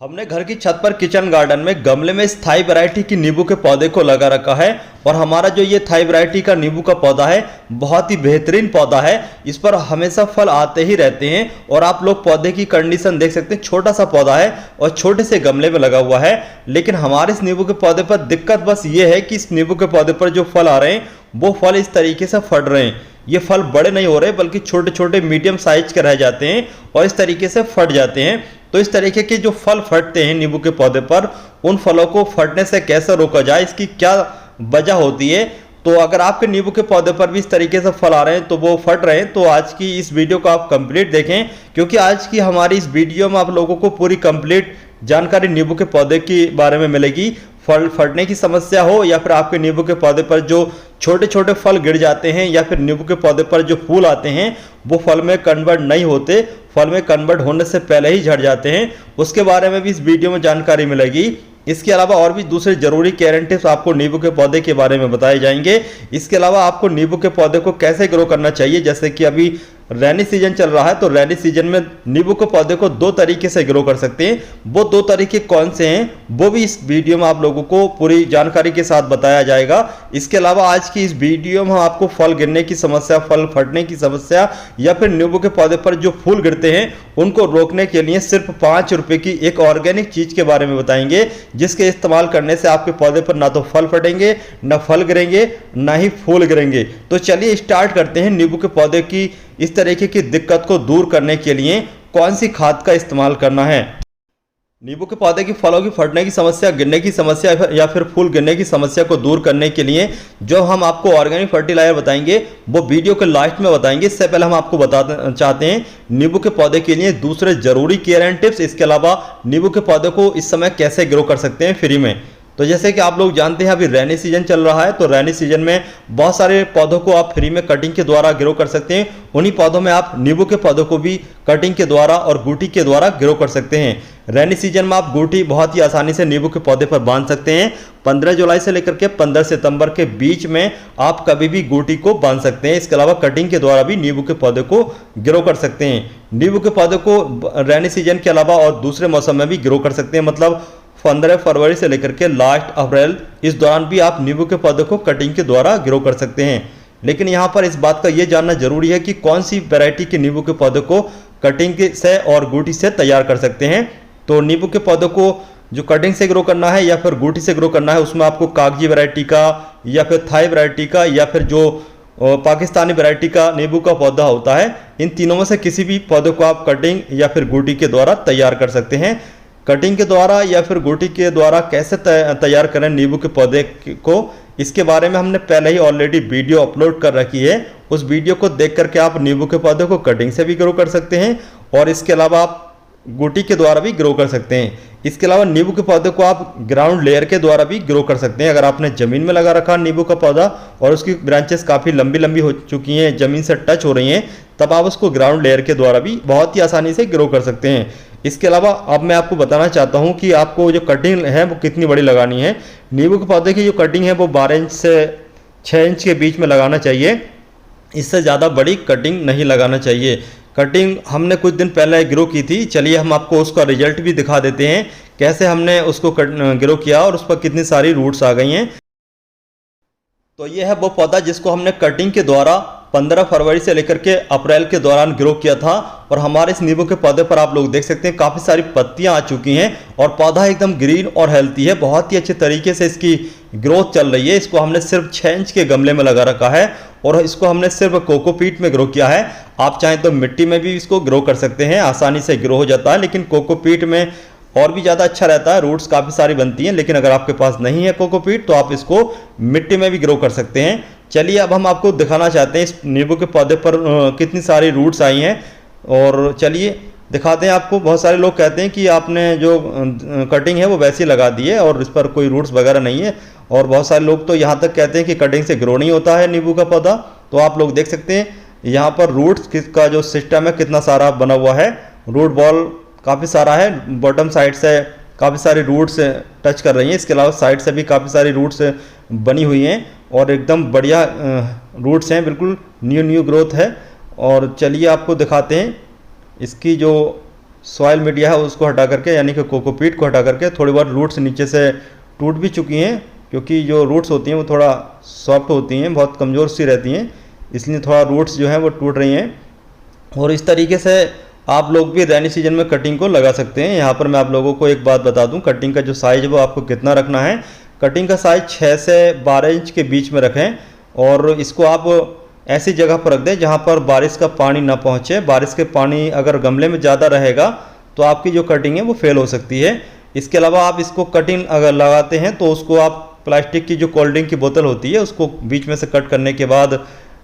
हमने घर की छत पर किचन गार्डन में गमले में स्थाई वैरायटी की नींबू के पौधे को लगा रखा है। और हमारा जो ये थाई वैरायटी का नींबू का पौधा है बहुत ही बेहतरीन पौधा है। इस पर हमेशा फल आते ही रहते हैं। और आप लोग पौधे की कंडीशन देख सकते हैं, छोटा सा पौधा है और छोटे से गमले में लगा हुआ है। लेकिन हमारे इस नींबू के पौधे पर दिक्कत बस ये है कि इस नींबू के पौधे पर जो फल आ रहे हैं वो फल इस तरीके से फट रहे हैं। ये फल बड़े नहीं हो रहे बल्कि छोटे छोटे मीडियम साइज के रह जाते हैं और इस तरीके से फट जाते हैं। तो इस तरीके के जो फल फटते हैं नींबू के पौधे पर, उन फलों को फटने से कैसे रोका जाए, इसकी क्या वजह होती है। तो अगर आपके नींबू के पौधे पर भी इस तरीके से फल आ रहे हैं तो वो फट रहे हैं, तो आज की इस वीडियो को आप कंप्लीट देखें, क्योंकि आज की हमारी इस वीडियो में आप लोगों को पूरी कंप्लीट जानकारी नींबू के पौधे के बारे में मिलेगी। फल फटने की समस्या हो या फिर आपके नींबू के पौधे पर जो छोटे छोटे फल गिर जाते हैं या फिर नींबू के पौधे पर जो फूल आते हैं वो फल में कन्वर्ट नहीं होते, फल में कन्वर्ट होने से पहले ही झड़ जाते हैं, उसके बारे में भी इस वीडियो में जानकारी मिलेगी। इसके अलावा और भी दूसरे जरूरी केयर एंड टिप्स आपको नींबू के पौधे के बारे में बताए जाएंगे। इसके अलावा आपको नींबू के पौधे को कैसे ग्रो करना चाहिए, जैसे कि अभी रैनी सीजन चल रहा है तो रैनी सीजन में नींबू के पौधे को दो तरीके से ग्रो कर सकते हैं। वो दो तरीके कौन से हैं वो भी इस वीडियो में आप लोगों को पूरी जानकारी के साथ बताया जाएगा। इसके अलावा आज की इस वीडियो में हम आपको फल गिरने की समस्या, फल फटने की समस्या या फिर नींबू के पौधे पर जो फूल गिरते हैं उनको रोकने के लिए सिर्फ 5 रुपए की एक ऑर्गेनिक चीज के बारे में बताएंगे, जिसके इस्तेमाल करने से आपके पौधे पर ना तो फल फटेंगे, ना फल गिरेंगे, ना ही फूल गिरेंगे। तो चलिए स्टार्ट करते हैं। नींबू के पौधे की इस तरीके की दिक्कत को दूर करने के लिए कौन सी खाद का इस्तेमाल करना है। नींबू के पौधे की फलों की फटने की समस्या, गिरने की समस्या या फिर फूल गिरने की समस्या को दूर करने के लिए जो हम आपको ऑर्गेनिक फर्टिलाइजर बताएंगे वो वीडियो के लास्ट में बताएंगे। इससे पहले हम आपको बताना चाहते हैं नींबू के पौधे के लिए दूसरे जरूरी केयर एंड टिप्स। इसके अलावा नींबू के पौधे को इस समय कैसे ग्रो कर सकते हैं फ्री में। तो जैसे कि आप लोग जानते हैं अभी रैनी सीजन चल रहा है, तो रैनी सीजन में बहुत सारे पौधों को आप फ्री में कटिंग के द्वारा ग्रो कर सकते हैं। उन्हीं पौधों में आप नींबू के पौधों को भी कटिंग के द्वारा और गूटी के द्वारा ग्रो कर सकते हैं। रैनी सीजन में आप गूटी बहुत ही आसानी से नींबू के पौधे पर बांध सकते हैं। 15 जुलाई से लेकर के 15 सितंबर के बीच में आप कभी भी गूटी को बांध सकते हैं। इसके अलावा कटिंग के द्वारा भी नींबू के पौधे को ग्रो कर सकते हैं। नींबू के पौधे को रैनी सीजन के अलावा और दूसरे मौसम में भी ग्रो कर सकते हैं, मतलब 15 फरवरी से लेकर के लास्ट अप्रैल, इस दौरान भी आप नींबू के पौधे को कटिंग के द्वारा ग्रो कर सकते हैं। लेकिन यहाँ पर इस बात का ये जानना जरूरी है कि कौन सी वैरायटी के नींबू के पौधे को कटिंग से और गूटी से तैयार कर सकते हैं। तो नींबू के पौधे को जो कटिंग से ग्रो करना है या फिर गूटी से ग्रो करना है, उसमें आपको कागजी वैरायटी का या फिर थाई वैरायटी का या फिर जो पाकिस्तानी वैरायटी का नींबू का पौधा होता है, इन तीनों में से किसी भी पौधे को आप कटिंग या फिर गूटी के द्वारा तैयार कर सकते हैं। कटिंग के द्वारा या फिर गूटी के द्वारा कैसे तैयार करें नींबू के पौधे को, इसके बारे में हमने पहले ही ऑलरेडी वीडियो अपलोड कर रखी है। उस वीडियो को देख करके आप नींबू के पौधे को कटिंग से भी ग्रो कर सकते हैं और इसके अलावा आप गूटी के द्वारा भी ग्रो कर सकते हैं। इसके अलावा नींबू के पौधे को आप ग्राउंड लेयर के द्वारा भी ग्रो कर सकते हैं। अगर आपने ज़मीन में लगा रखा नींबू का पौधा और उसकी ब्रांचेस काफ़ी लंबी लंबी हो चुकी हैं, ज़मीन से टच हो रही हैं, तब आप उसको ग्राउंड लेयर के द्वारा भी बहुत ही आसानी से ग्रो कर सकते हैं। इसके अलावा अब मैं आपको बताना चाहता हूं कि आपको जो कटिंग है वो कितनी बड़ी लगानी है। नींबू के पौधे की जो कटिंग है वो 12 इंच से 6 इंच के बीच में लगाना चाहिए, इससे ज़्यादा बड़ी कटिंग नहीं लगाना चाहिए। कटिंग हमने कुछ दिन पहले ग्रो की थी, चलिए हम आपको उसका रिजल्ट भी दिखा देते हैं, कैसे हमने उसको ग्रो किया और उस पर कितनी सारी रूट्स आ गई हैं। तो ये है वो पौधा जिसको हमने कटिंग के द्वारा 15 फरवरी से लेकर के अप्रैल के दौरान ग्रो किया था। और हमारे इस नींबू के पौधे पर आप लोग देख सकते हैं काफ़ी सारी पत्तियां आ चुकी हैं और पौधा एकदम ग्रीन और हेल्थी है। बहुत ही अच्छे तरीके से इसकी ग्रोथ चल रही है। इसको हमने सिर्फ 6 इंच के गमले में लगा रखा है और इसको हमने सिर्फ कोकोपीट में ग्रो किया है। आप चाहें तो मिट्टी में भी इसको ग्रो कर सकते हैं, आसानी से ग्रो हो जाता है, लेकिन कोकोपीट में और भी ज़्यादा अच्छा रहता है, रूट्स काफ़ी सारी बनती हैं। लेकिन अगर आपके पास नहीं है कोकोपीट तो आप इसको मिट्टी में भी ग्रो कर सकते हैं। चलिए अब हम आपको दिखाना चाहते हैं इस नींबू के पौधे पर कितनी सारी रूट्स आई हैं और चलिए दिखाते हैं आपको। बहुत सारे लोग कहते हैं कि आपने जो कटिंग है वो वैसी लगा दी है और इस पर कोई रूट्स वगैरह नहीं है, और बहुत सारे लोग तो यहाँ तक कहते हैं कि कटिंग से ग्रो नहीं होता है नींबू का पौधा। तो आप लोग देख सकते हैं यहाँ पर रूट्स का जो सिस्टम है कितना सारा बना हुआ है, रूट बॉल काफ़ी सारा है, बॉटम साइड से काफ़ी सारी रूट्स टच कर रही हैं, इसके अलावा साइड से भी काफ़ी सारी रूट्स बनी हुई हैं और एकदम बढ़िया रूट्स हैं, बिल्कुल न्यू ग्रोथ है। और चलिए आपको दिखाते हैं इसकी जो सॉइल मीडिया है उसको हटा करके, यानी कि कोकोपीट को हटा करके, थोड़ी बहुत रूट्स नीचे से टूट भी चुकी हैं, क्योंकि जो रूट्स होती हैं वो थोड़ा सॉफ्ट होती हैं, बहुत कमज़ोर सी रहती हैं, इसलिए थोड़ा रूट्स जो हैं वो टूट रही हैं। और इस तरीके से आप लोग भी रेनी सीजन में कटिंग को लगा सकते हैं। यहाँ पर मैं आप लोगों को एक बात बता दूँ, कटिंग का जो साइज़ है वो आपको कितना रखना है। कटिंग का साइज़ 6 से 12 इंच के बीच में रखें, और इसको आप ऐसी जगह पर रख दें जहाँ पर बारिश का पानी ना पहुँचे। बारिश के पानी अगर गमले में ज़्यादा रहेगा तो आपकी जो कटिंग है वो फेल हो सकती है। इसके अलावा आप इसको कटिंग अगर लगाते हैं तो उसको आप प्लास्टिक की जो कोल्ड ड्रिंक की बोतल होती है उसको बीच में से कट करने के बाद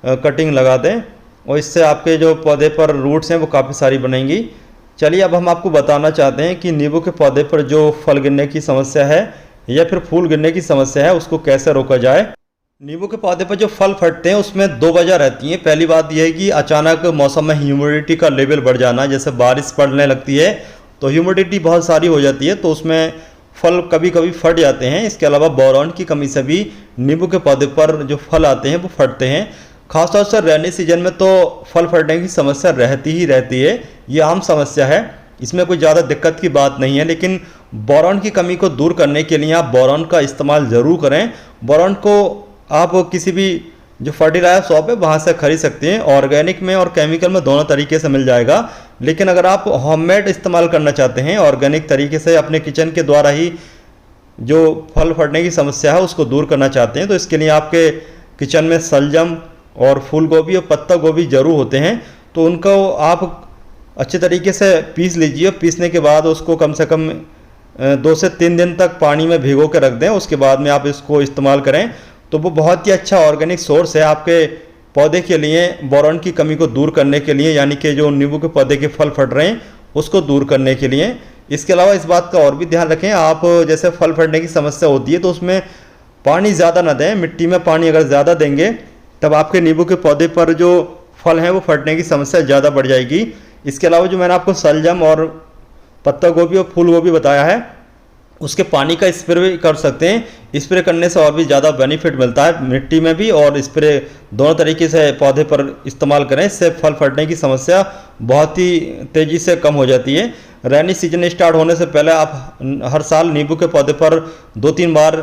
कटिंग लगा दें, और इससे आपके जो पौधे पर रूट्स हैं वो काफ़ी सारी बनेंगी। चलिए अब हम आपको बताना चाहते हैं कि नींबू के पौधे पर जो फल गिरने की समस्या है या फिर फूल गिरने की समस्या है उसको कैसे रोका जाए। नींबू के पौधे पर जो फल फटते हैं उसमें दो वजह रहती हैं। पहली बात यह है कि अचानक मौसम में ह्यूमिडिटी का लेवल बढ़ जाना, जैसे बारिश पड़ने लगती है तो ह्यूमिडिटी बहुत सारी हो जाती है तो उसमें फल कभी कभी फट जाते हैं। इसके अलावा बोरॉन की कमी से भी नींबू के पौधे पर जो फल आते हैं वो फटते हैं। खासतौर से रेनी सीजन में तो फल फटने की समस्या रहती ही रहती है, ये आम समस्या है, इसमें कोई ज़्यादा दिक्कत की बात नहीं है। लेकिन बोरॉन की कमी को दूर करने के लिए आप बोरॉन का इस्तेमाल ज़रूर करें। बोरॉन को आप किसी भी जो फर्टिलाइजर शॉप है वहाँ से खरीद सकते हैं, ऑर्गेनिक में और केमिकल में दोनों तरीके से मिल जाएगा। लेकिन अगर आप होममेड इस्तेमाल करना चाहते हैं, ऑर्गेनिक तरीके से अपने किचन के द्वारा ही जो फल फटने की समस्या है उसको दूर करना चाहते हैं, तो इसके लिए आपके किचन में शलजम और फूल गोभी और पत्ता गोभी ज़रूर होते हैं, तो उनको आप अच्छे तरीके से पीस लीजिए। पीसने के बाद उसको कम से कम 2 से 3 दिन तक पानी में भिगो के रख दें, उसके बाद में आप इसको इस्तेमाल करें तो वो बहुत ही अच्छा ऑर्गेनिक सोर्स है आपके पौधे के लिए, बोरॉन की कमी को दूर करने के लिए, यानी कि जो नींबू के पौधे के फल फट रहे हैं उसको दूर करने के लिए। इसके अलावा इस बात का और भी ध्यान रखें, आप जैसे फल फटने की समस्या होती है तो उसमें पानी ज़्यादा ना दें। मिट्टी में पानी अगर ज़्यादा देंगे तब आपके नींबू के पौधे पर जो फल हैं वो फटने की समस्या ज़्यादा बढ़ जाएगी। इसके अलावा जो मैंने आपको शलजम और पत्ता गोभी और फूल गोभी बताया है उसके पानी का स्प्रे भी कर सकते हैं। स्प्रे करने से और भी ज़्यादा बेनिफिट मिलता है, मिट्टी में भी और स्प्रे दोनों तरीके से पौधे पर इस्तेमाल करें, इससे फल फटने की समस्या बहुत ही तेज़ी से कम हो जाती है। रेनी सीजन स्टार्ट होने से पहले आप हर साल नींबू के पौधे पर 2-3 बार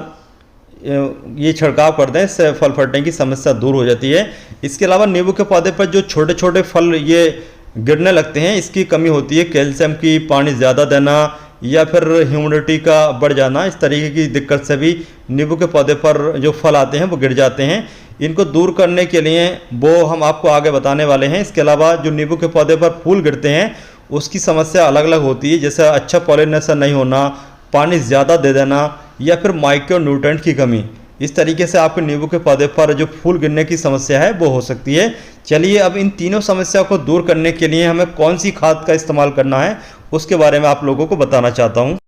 ये छिड़काव कर दें, इससे फल फटने की समस्या दूर हो जाती है। इसके अलावा नींबू के पौधे पर जो छोटे छोटे फल ये गिरने लगते हैं इसकी कमी होती है, कैल्शियम की, पानी ज़्यादा देना या फिर ह्यूमिडिटी का बढ़ जाना, इस तरीके की दिक्कत से भी नींबू के पौधे पर जो फल आते हैं वो गिर जाते हैं। इनको दूर करने के लिए वो हम आपको आगे बताने वाले हैं। इसके अलावा जो नींबू के पौधे पर फूल गिरते हैं उसकी समस्या अलग अलग होती है, जैसे अच्छा पॉलिनेशन नहीं होना, पानी ज़्यादा दे देना या फिर माइक्रो न्यूट्रेंट की कमी। इस तरीके से आपके नींबू के पौधे पर जो फूल गिरने की समस्या है वो हो सकती है। चलिए अब इन तीनों समस्या को दूर करने के लिए हमें कौन सी खाद का इस्तेमाल करना है उसके बारे में आप लोगों को बताना चाहता हूँ।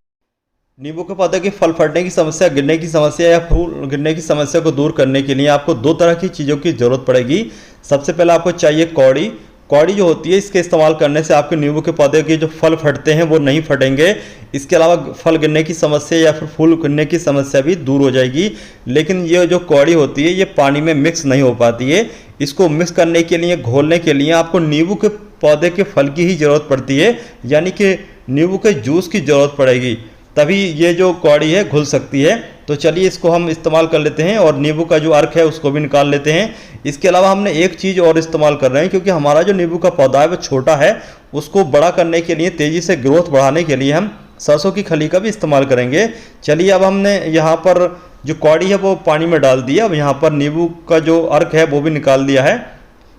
नींबू के पौधे के फल फटने की समस्या, गिरने की समस्या या फूल गिरने की समस्या को दूर करने के लिए आपको 2 तरह की चीज़ों की ज़रूरत पड़ेगी। सबसे पहले आपको चाहिए कौड़ी। कौड़ी जो होती है इसके इस्तेमाल करने से आपके नींबू के पौधे के जो फल फटते हैं वो नहीं फटेंगे। इसके अलावा फल गिरने की समस्या या फिर फूल गिरने की समस्या भी दूर हो जाएगी। लेकिन ये जो कौड़ी होती है ये पानी में मिक्स नहीं हो पाती है। इसको मिक्स करने के लिए, घोलने के लिए आपको नींबू के पौधे के फल की ही ज़रूरत पड़ती है, यानी कि नींबू के जूस की ज़रूरत पड़ेगी, तभी ये जो कौड़ी है घुल सकती है। तो चलिए इसको हम इस्तेमाल कर लेते हैं और नींबू का जो अर्क है उसको भी निकाल लेते हैं। इसके अलावा हमने एक चीज़ और इस्तेमाल कर रहे हैं, क्योंकि हमारा जो नींबू का पौधा है वो छोटा है, उसको बड़ा करने के लिए, तेज़ी से ग्रोथ बढ़ाने के लिए हम सरसों की खली का भी इस्तेमाल करेंगे। चलिए अब हमने यहाँ पर जो कौड़ी है वो पानी में डाल दिया, अब यहाँ पर नींबू का जो अर्क है वो भी निकाल दिया है।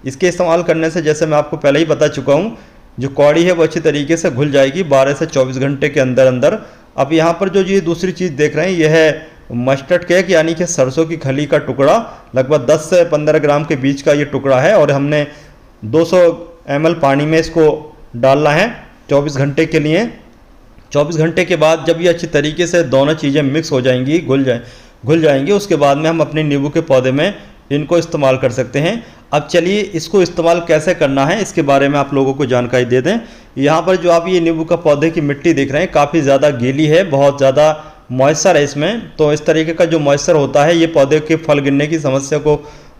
इसके इस्तेमाल करने से, जैसे मैं आपको पहले ही बता चुका हूँ, जो कौड़ी है वो अच्छी तरीके से घुल जाएगी 12 से 24 घंटे के अंदर अंदर। अब यहाँ पर जो ये दूसरी चीज़ देख रहे हैं ये है मस्टर्ड केक, यानी कि सरसों की खली का टुकड़ा। लगभग 10 से 15 ग्राम के बीच का ये टुकड़ा है और हमने 200 ml पानी में इसको डालना है 24 घंटे के लिए। 24 घंटे के बाद जब ये अच्छी तरीके से दोनों चीज़ें मिक्स हो जाएंगी, घुल जाएंगी, उसके बाद में हम अपने नींबू के पौधे में इनको इस्तेमाल कर सकते हैं। अब चलिए इसको इस्तेमाल कैसे करना है इसके बारे में आप लोगों को जानकारी दे दें। यहाँ पर जो आप ये नींबू का पौधे की मिट्टी देख रहे हैं काफ़ी ज़्यादा गीली है, बहुत ज़्यादा मॉइस्चर है इसमें। तो इस तरीके का जो मॉइस्चर होता है ये पौधे के फल गिरने की समस्या को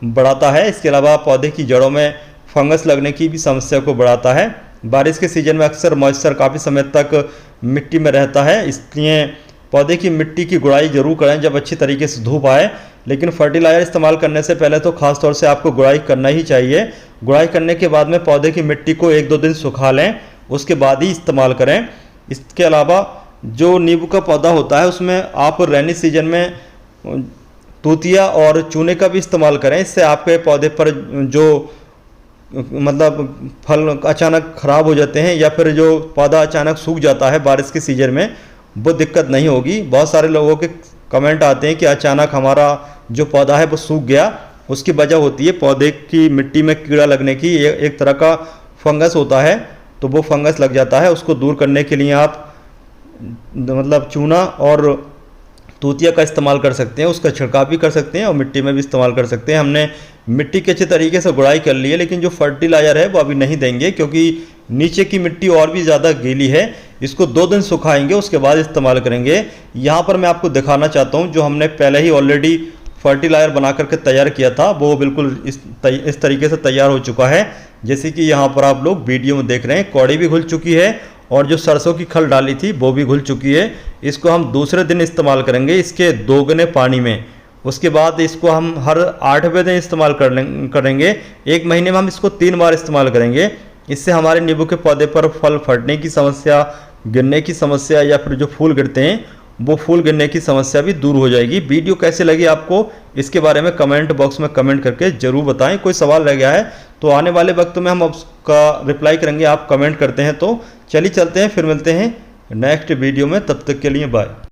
बढ़ाता है। इसके अलावा पौधे की जड़ों में फंगस लगने की भी समस्या को बढ़ाता है। बारिश के सीज़न में अक्सर मॉइस्चर काफ़ी समय तक मिट्टी में रहता है, इसलिए पौधे की मिट्टी की गुड़ाई जरूर करें जब अच्छी तरीके से धूप आए। लेकिन फर्टिलाइज़र इस्तेमाल करने से पहले तो खास तौर से आपको गुड़ाई करना ही चाहिए। गुड़ाई करने के बाद में पौधे की मिट्टी को 1-2 दिन सुखा लें, उसके बाद ही इस्तेमाल करें। इसके अलावा जो नींबू का पौधा होता है उसमें आप रेनी सीजन में तूतिया और चूने का भी इस्तेमाल करें। इससे आपके पौधे पर जो मतलब फल अचानक ख़राब हो जाते हैं या फिर जो पौधा अचानक सूख जाता है बारिश के सीजन में, वो दिक्कत नहीं होगी। बहुत सारे लोगों के कमेंट आते हैं कि अचानक हमारा जो पौधा है वो सूख गया। उसकी वजह होती है पौधे की मिट्टी में कीड़ा लगने की। एक तरह का फंगस होता है, तो वो फंगस लग जाता है। उसको दूर करने के लिए आप मतलब चूना और तूतिया का इस्तेमाल कर सकते हैं, उसका छिड़काव भी कर सकते हैं और मिट्टी में भी इस्तेमाल कर सकते हैं। हमने मिट्टी के अच्छे तरीके से गुड़ाई कर ली है, लेकिन जो फर्टिलाइज़र है वो अभी नहीं देंगे क्योंकि नीचे की मिट्टी और भी ज़्यादा गीली है। इसको 2 दिन सुखाएंगे, उसके बाद इस्तेमाल करेंगे। यहाँ पर मैं आपको दिखाना चाहता हूँ जो हमने पहले ही ऑलरेडी फर्टिलाइज़र बना करके तैयार किया था, वो बिल्कुल इस तरीके से तैयार हो चुका है। जैसे कि यहाँ पर आप लोग वीडियो में देख रहे हैं, कौड़ी भी घुल चुकी है और जो सरसों की खल डाली थी वो भी घुल चुकी है। इसको हम दूसरे दिन इस्तेमाल करेंगे इसके 2 गुने पानी में। उसके बाद इसको हम हर 8वें दिन इस्तेमाल करेंगे। 1 महीने में हम इसको 3 बार इस्तेमाल करेंगे। इससे हमारे नींबू के पौधे पर फल फटने की समस्या, गिरने की समस्या या फिर जो फूल गिरते हैं वो फूल गिरने की समस्या भी दूर हो जाएगी। वीडियो कैसे लगी आपको इसके बारे में कमेंट बॉक्स में कमेंट करके ज़रूर बताएं। कोई सवाल रह गया है तो आने वाले वक्त में हम उसका रिप्लाई करेंगे, आप कमेंट करते हैं तो। चलिए चलते हैं, फिर मिलते हैं नेक्स्ट वीडियो में। तब तक के लिए बाय।